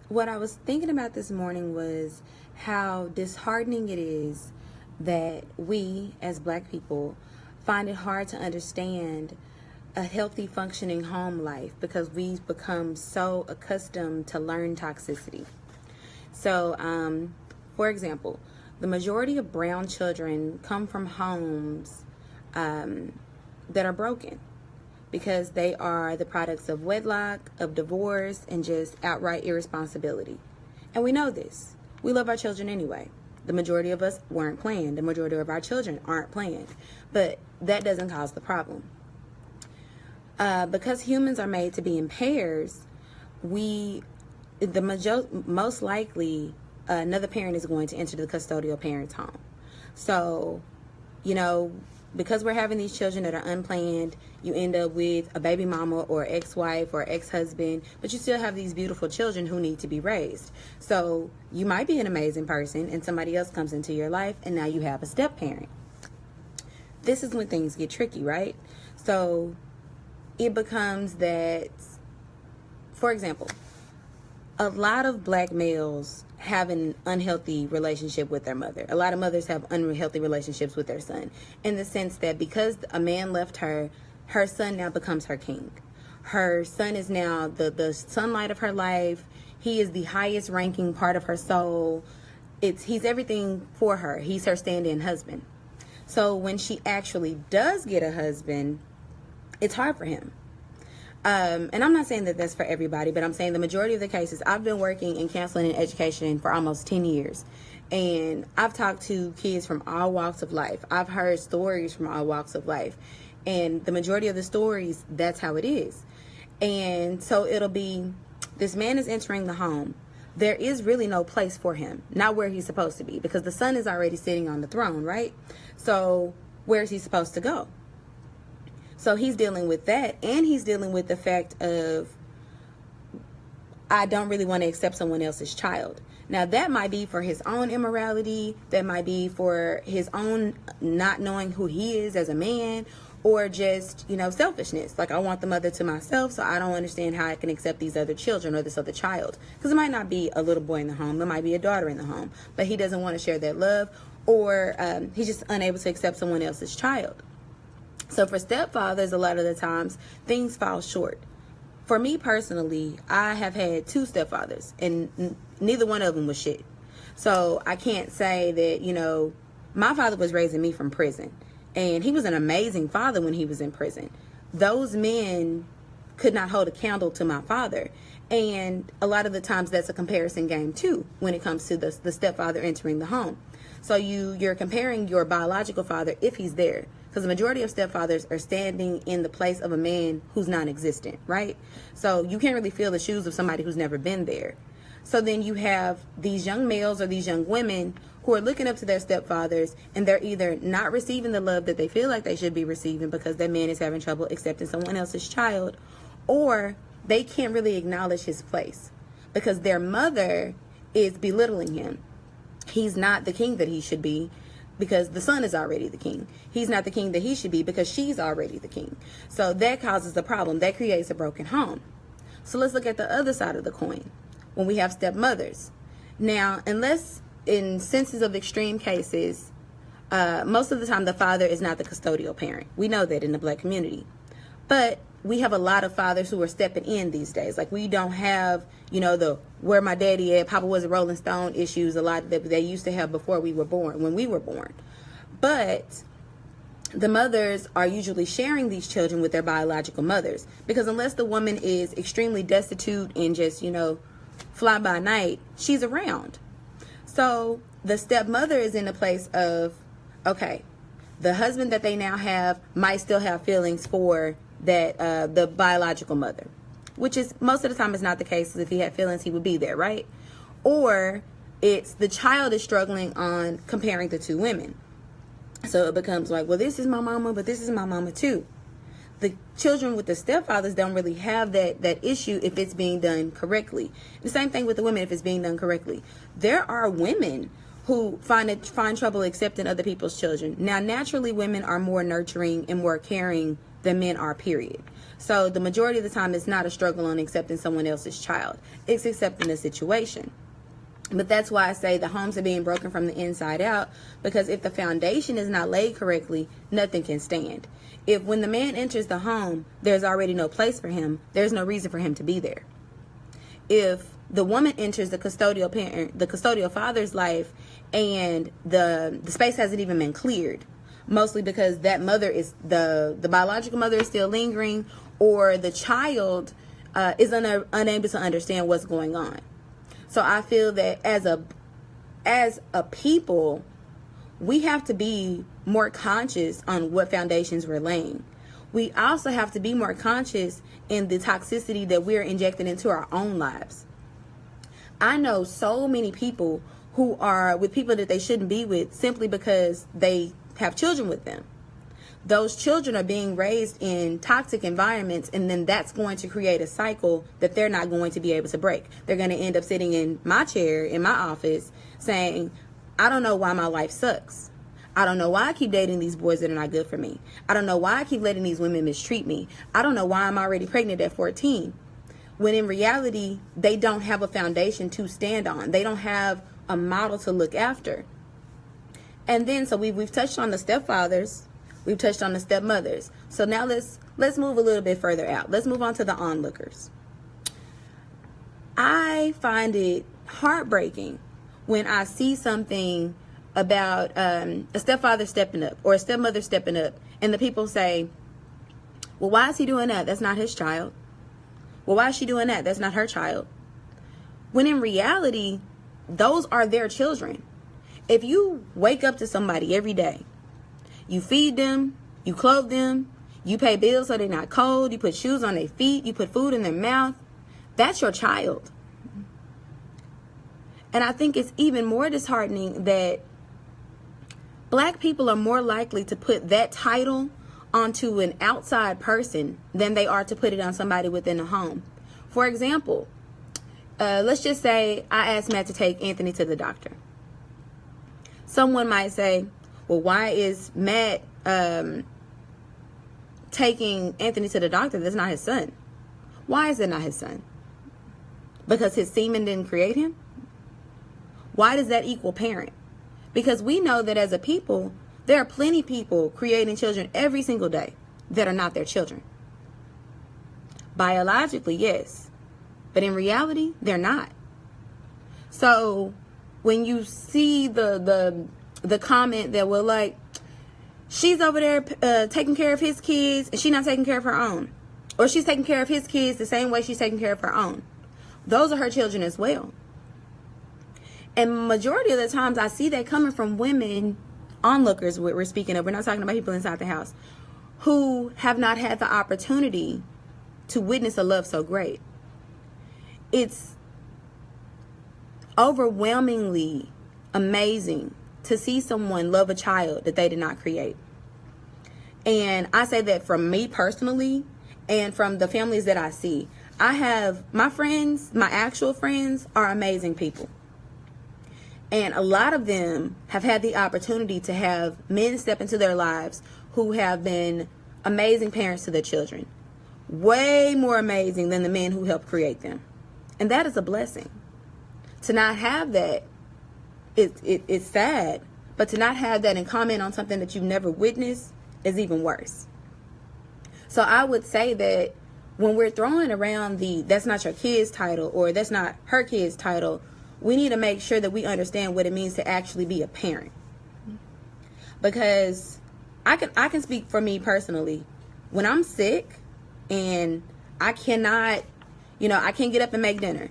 what I was thinking about this morning was how disheartening it is that we, as Black people, find it hard to understand a healthy, functioning home life because we've become so accustomed to learned toxicity. So, for example, the majority of brown children come from homes that are broken because they are the products of wedlock, of divorce, and just outright irresponsibility. And we know this. We love our children anyway. The majority of us weren't planned. The majority of our children aren't planned. But that doesn't cause the problem. Because humans are made to be in pairs, most likely another parent is going to enter the custodial parent's home. So, because we're having these children that are unplanned, you end up with a baby mama or ex-wife or ex-husband, but you still have these beautiful children who need to be raised. So you might be an amazing person and somebody else comes into your life and now you have a step parent. This is when things get tricky, right? So it becomes that, for example, a lot of Black males have an unhealthy relationship with their mother. A lot of mothers have unhealthy relationships with their son, in the sense that because a man left her, her son now becomes her king. Her son is now the sunlight of her life. He is the highest ranking part of her soul. He's everything for her. He's her stand-in husband. So when she actually does get a husband, it's hard for him. And I'm not saying that that's for everybody, but I'm saying the majority of the cases. I've been working in counseling and education for almost 10 years. And I've talked to kids from all walks of life. I've heard stories from all walks of life. And the majority of the stories, that's how it is. And so it'll be, this man is entering the home. There is really no place for him, not where he's supposed to be, because the son is already sitting on the throne, right? So where is he supposed to go? So he's dealing with that, and he's dealing with the fact of, I don't really want to accept someone else's child. Now, that might be for his own immorality, that might be for his own not knowing who he is as a man, or just, selfishness. Like, I want the mother to myself, so I don't understand how I can accept these other children or this other child. Because it might not be a little boy in the home, it might be a daughter in the home, but he doesn't want to share that love, or he's just unable to accept someone else's child. So for stepfathers, a lot of the times, things fall short. For me personally, I have had 2 stepfathers, and neither one of them was shit. So I can't say that, my father was raising me from prison, and he was an amazing father when he was in prison. Those men could not hold a candle to my father. And a lot of the times that's a comparison game too, when it comes to the stepfather entering the home. So you're comparing your biological father if he's there. Because the majority of stepfathers are standing in the place of a man who's non-existent, right? So you can't really feel the shoes of somebody who's never been there. So then you have these young males or these young women who are looking up to their stepfathers, and they're either not receiving the love that they feel like they should be receiving because that man is having trouble accepting someone else's child, or they can't really acknowledge his place because their mother is belittling him. He's not the king that he should be, because the son is already the king. He's not the king that he should be because she's already the king. So that causes a problem. That creates a broken home. So let's look at the other side of the coin when we have stepmothers. Now, unless in senses of extreme cases, most of the time the father is not the custodial parent. We know that in the Black community. But we have a lot of fathers who are stepping in these days. Like, we don't have, the where my daddy at, Papa was a Rolling Stone issues, a lot that they used to have before we were born, when we were born. But the mothers are usually sharing these children with their biological mothers, because unless the woman is extremely destitute and just, fly by night, she's around. So the stepmother is in a place of, okay, the husband that they now have might still have feelings for that the biological mother, which is most of the time is not the case. If he had feelings, he would be there, right? Or it's the child is struggling on comparing the 2 women. So it becomes like, well, this is my mama, but this is my mama too. The children with the stepfathers don't really have that issue if it's being done correctly. The same thing with the women if it's being done correctly. There are women who find trouble accepting other people's children. Now, naturally, women are more nurturing and more caring than men are, period. So the majority of the time, it's not a struggle on accepting someone else's child. It's accepting the situation. But that's why I say the homes are being broken from the inside out, because if the foundation is not laid correctly, nothing can stand. If when the man enters the home, there's already no place for him, there's no reason for him to be there. If the woman enters the custodial parent, the custodial father's life, and the space hasn't even been cleared, mostly because that mother is the biological mother is still lingering, or the child is unable to understand what's going on. So I feel that as a people, we have to be more conscious on what foundations we're laying. We also have to be more conscious in the toxicity that we're injecting into our own lives. I know so many people who are with people that they shouldn't be with simply because they have children with them. Those children are being raised in toxic environments, and then that's going to create a cycle that they're not going to be able to break. They're going to end up sitting in my chair in my office saying, I don't know why my life sucks. I don't know why I keep dating these boys that are not good for me. I don't know why I keep letting these women mistreat me. I don't know why I'm already pregnant at 14. When in reality, they don't have a foundation to stand on. They don't have a model to look after. And then, so we've touched on the stepfathers. We've touched on the stepmothers. So now let's move a little bit further out. Let's move on to the onlookers. I find it heartbreaking when I see something about a stepfather stepping up or a stepmother stepping up, and the people say, well, why is he doing that? That's not his child. Well, why is she doing that? That's not her child. When in reality, those are their children. If you wake up to somebody every day, you feed them, you clothe them, you pay bills so they're not cold, you put shoes on their feet, you put food in their mouth, that's your child. And I think it's even more disheartening that Black people are more likely to put that title onto an outside person than they are to put it on somebody within the home. For example, let's just say I asked Matt to take Anthony to the doctor. Someone might say, well, why is Matt taking Anthony to the doctor? That's not his son. Why is it not his son? Because his semen didn't create him? Why does that equal parent? Because we know that as a people, there are plenty of people creating children every single day that are not their children. Biologically, yes. But in reality, they're not. So when you see the comment that will like, she's over there taking care of his kids and she's not taking care of her own. Or she's taking care of his kids the same way she's taking care of her own. Those are her children as well. And majority of the times I see that coming from women, onlookers we're speaking of. We're not talking about people inside the house who have not had the opportunity to witness a love so great. It's overwhelmingly amazing to see someone love a child that they did not create. And I say that from me personally and from the families that I see. I have my friends, my actual friends are amazing people. And a lot of them have had the opportunity to have men step into their lives who have been amazing parents to their children. Way more amazing than the men who helped create them. And that is a blessing. To not have that, it's sad. But to not have that and comment on something that you've never witnessed is even worse. So I would say that when we're throwing around the that's not your kid's title or that's not her kid's title, we need to make sure that we understand what it means to actually be a parent. Because I can speak for me personally. When I'm sick and I cannot, I can't get up and make dinner,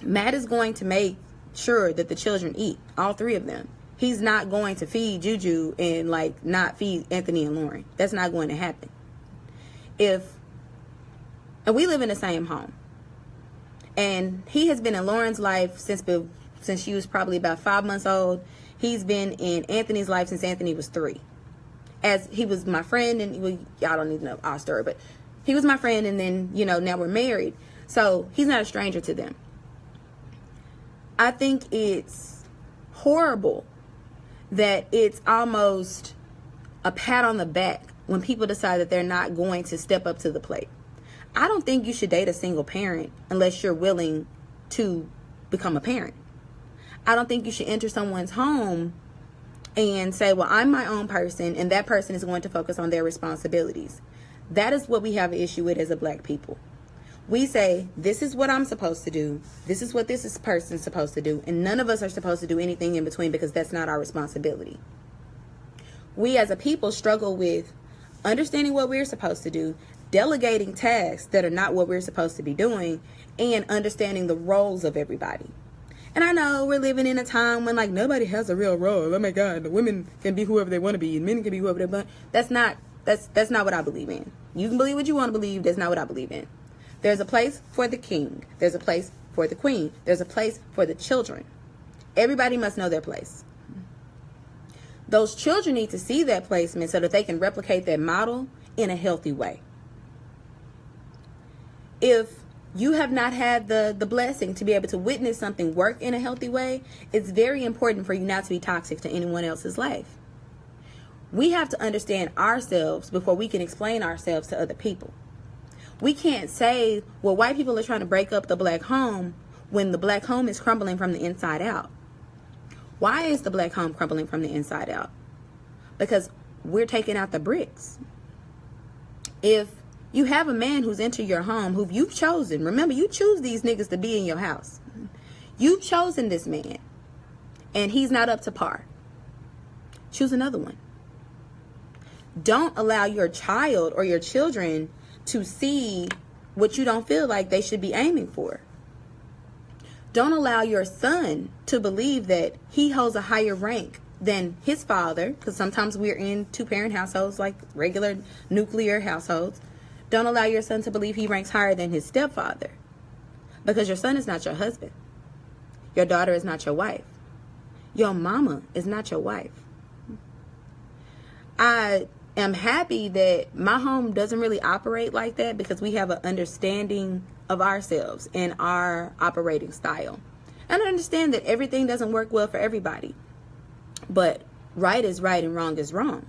Matt is going to make sure that the children eat, all three of them. He's not going to feed Juju and not feed Anthony and Lauren. That's not going to happen. And we live in the same home. And he has been in Lauren's life since she was probably about 5 months old. He's been in Anthony's life since Anthony was 3. As he was my friend, and y'all don't need to know our story, but he was my friend, and then, now we're married. So he's not a stranger to them. I think it's horrible that it's almost a pat on the back when people decide that they're not going to step up to the plate. I don't think you should date a single parent unless you're willing to become a parent. I don't think you should enter someone's home and say, well, I'm my own person, and that person is going to focus on their responsibilities. That is what we have an issue with as a Black people. We say, this is what I'm supposed to do. This is what this person's supposed to do. And none of us are supposed to do anything in between because that's not our responsibility. We as a people struggle with understanding what we're supposed to do, delegating tasks that are not what we're supposed to be doing, and understanding the roles of everybody. And I know we're living in a time when like nobody has a real role. Oh my God, the women can be whoever they want to be and men can be whoever they want. That's not what I believe in. You can believe what you want to believe. That's not what I believe in. There's a place for the king. There's a place for the queen. There's a place for the children. Everybody must know their place. Those children need to see that placement so that they can replicate that model in a healthy way. If you have not had the blessing to be able to witness something work in a healthy way, it's very important for you not to be toxic to anyone else's life. We have to understand ourselves before we can explain ourselves to other people. We can't say, well, white people are trying to break up the Black home when the Black home is crumbling from the inside out. Why is the Black home crumbling from the inside out? Because we're taking out the bricks. If you have a man who's entered your home, who you've chosen, remember, you choose these niggas to be in your house. You've chosen this man, and he's not up to par. Choose another one. Don't allow your child or your children to see what you don't feel like they should be aiming for. Don't allow your son to believe that he holds a higher rank than his father, because sometimes we're in two-parent households, like regular nuclear households. Don't allow your son to believe he ranks higher than his stepfather, because your son is not your husband. Your daughter is not your wife. Your mama is not your wife. I am happy that my home doesn't really operate like that because we have an understanding of ourselves and our operating style. And I understand that everything doesn't work well for everybody. But right is right and wrong is wrong.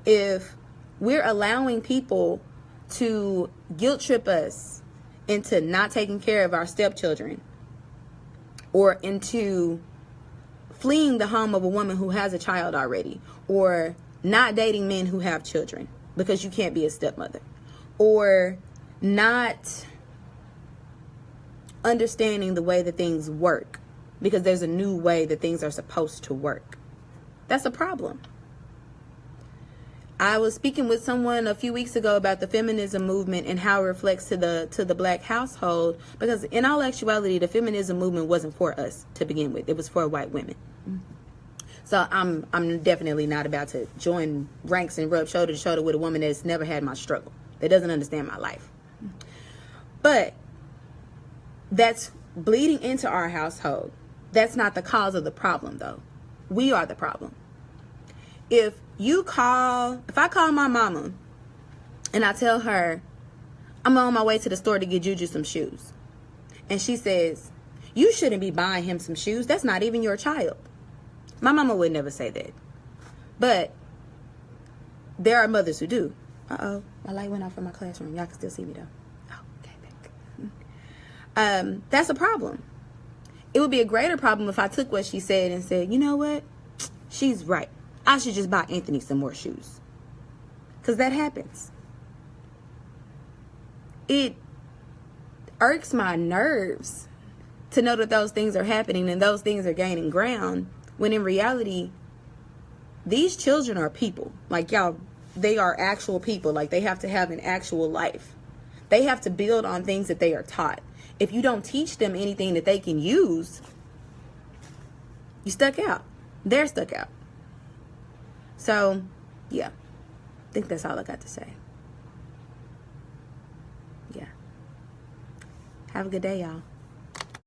If we're allowing people to guilt trip us into not taking care of our stepchildren or into fleeing the home of a woman who has a child already, or not dating men who have children because you can't be a stepmother, or not understanding the way that things work because there's a new way that things are supposed to work. That's a problem. I was speaking with someone a few weeks ago about the feminism movement and how it reflects to the Black household, because in all actuality, the feminism movement wasn't for us to begin with. It was for white women. So I'm definitely not about to join ranks and rub shoulder to shoulder with a woman that's never had my struggle, that doesn't understand my life. But that's bleeding into our household. That's not the cause of the problem, though. We are the problem. If I call my mama and I tell her I'm on my way to the store to get Juju some shoes, and she says, you shouldn't be buying him some shoes, that's not even your child. My mama would never say that. But there are mothers who do. Uh-oh, my light went off in my classroom. Y'all can still see me though. Oh, okay, back. That's a problem. It would be a greater problem if I took what she said and said, you know what? She's right. I should just buy Anthony some more shoes. Because that happens. It irks my nerves to know that those things are happening and those things are gaining ground, when in reality, these children are people. Like, y'all, they are actual people. Like, they have to have an actual life. They have to build on things that they are taught. If you don't teach them anything that they can use, you stuck out. They're stuck out. So, yeah. I think that's all I got to say. Yeah. Have a good day, y'all.